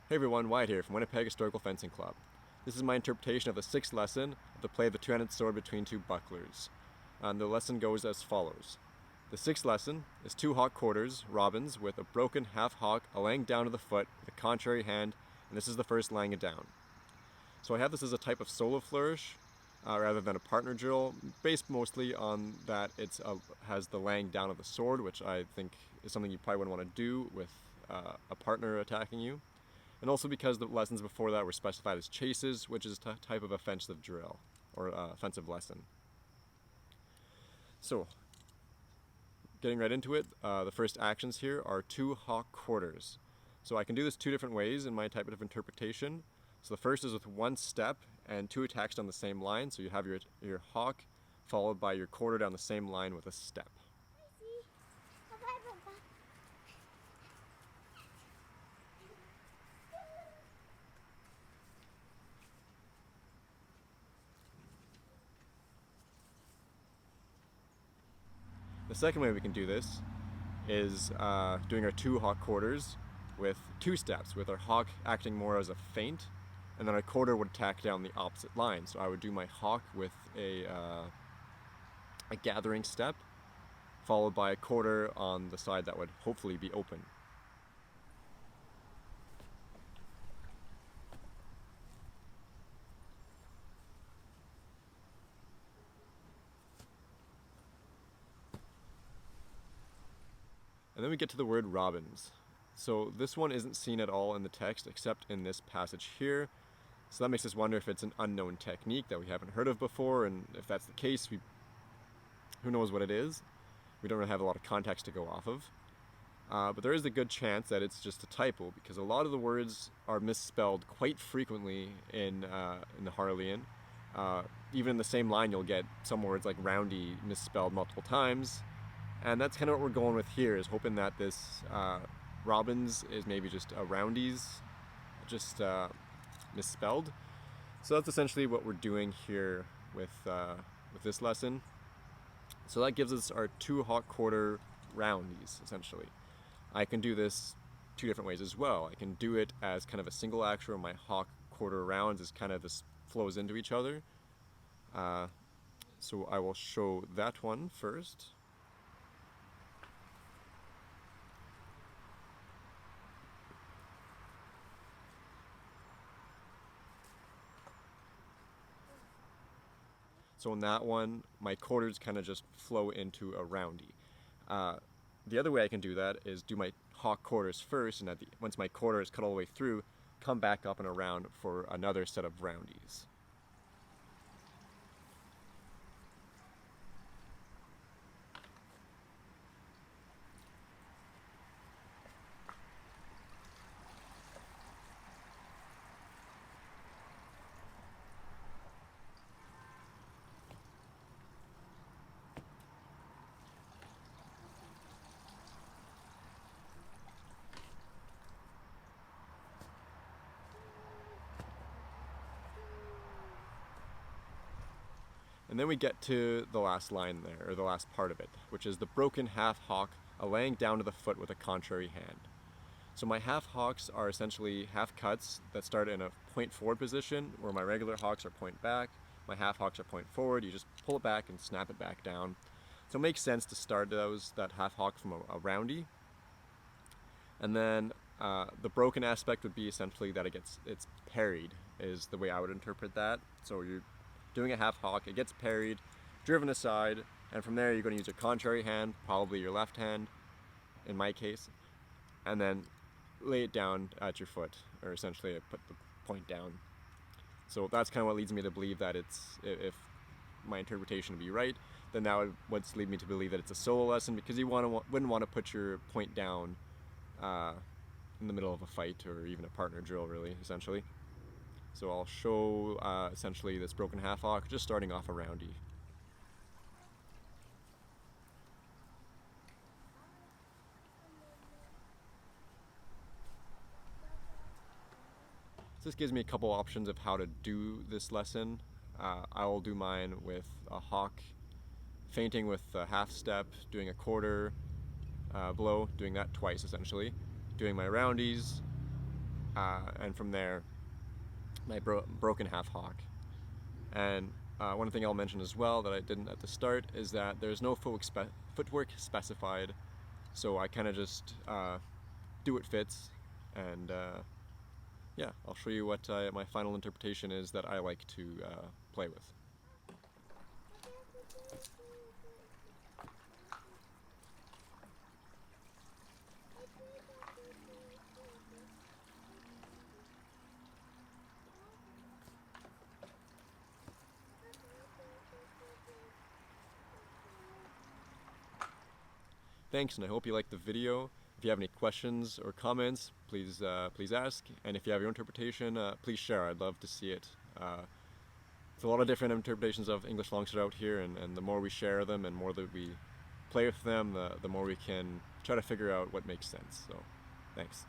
Hey everyone, Wyatt here from Winnipeg Historical Fencing Club. This is my interpretation of the 6th lesson of the play of the two-handed sword between two bucklers. The lesson goes as follows. The 6th lesson is 2 hawk quarters, robins, with a broken half hawk, a leyng down to the foot, with a contrary hand, and this is the first laying it down. So I have this as a type of solo flourish, rather than a partner drill, based mostly on that it has the laying down of the sword, which I think is something you probably wouldn't want to do with a partner attacking you. And also because the lessons before that were specified as chases, which is a type of offensive drill, or offensive lesson. So, getting right into it, the first actions here are 2 hawk quarters. So I can do this 2 different ways in my type of interpretation. So the first is with 1 step and 2 attached on the same line. So you have your hawk followed by your quarter down the same line with a step. The second way we can do this is doing our 2 hawk quarters with 2 steps, with our hawk acting more as a feint, and then our quarter would attack down the opposite line. So I would do my hawk with a gathering step, followed by a quarter on the side that would hopefully be open. And then we get to the word robins. So this one isn't seen at all in the text except in this passage here. So that makes us wonder if it's an unknown technique that we haven't heard of before, and if that's the case, who knows what it is. We don't really have a lot of context to go off of. But there is a good chance that it's just a typo, because a lot of the words are misspelled quite frequently in the Harleyan. Even in the same line you'll get some words like roundy misspelled multiple times. And that's kind of what we're going with here, is hoping that this robins is maybe just a roundies, just misspelled. So that's essentially what we're doing here with this lesson. So that gives us our 2 hawk quarter roundies, essentially. I can do this 2 different ways as well. I can do it as kind of a single action where my hawk quarter rounds is kind of this flows into each other. So I will show that one first. So in that one, my quarters kind of just flow into a roundy. The other way I can do that is do my hawk quarters first, and once my quarter is cut all the way through, come back up and around for another set of roundies. And then we get to the last line there, or the last part of it, which is the broken half hawk, a laying down to the foot with a contrary hand. So my half hawks are essentially half cuts that start in a point forward position, where my regular hawks are point back, my half hawks are point forward. You just pull it back and snap it back down. So it makes sense to start that half hawk from a roundy. And then the broken aspect would be essentially that it's parried, is the way I would interpret that. So you're doing a half hawk, it gets parried, driven aside, and from there you're going to use your contrary hand, probably your left hand in my case, and then lay it down at your foot, or essentially put the point down. So that's kind of what leads me to believe that if my interpretation would be right, then that would lead me to believe that it's a solo lesson, because you wouldn't want to put your point down in the middle of a fight, or even a partner drill, really, essentially. So I'll show essentially this broken half hawk, just starting off a roundy. So this gives me a couple options of how to do this lesson. I will do mine with a hawk feinting with a half step, doing a quarter blow, doing that twice essentially, doing my roundies, and from there my broken half hawk. And one thing I'll mention as well that I didn't at the start is that there's no footwork specified, so I kind of just do what fits, and yeah, I'll show you what my final interpretation is that I like to play with. Thanks, and I hope you liked the video. If you have any questions or comments, please ask. And if you have your interpretation, please share. I'd love to see it. There's a lot of different interpretations of English longsword out here, and the more we share them and more that we play with them, the more we can try to figure out what makes sense. So, thanks.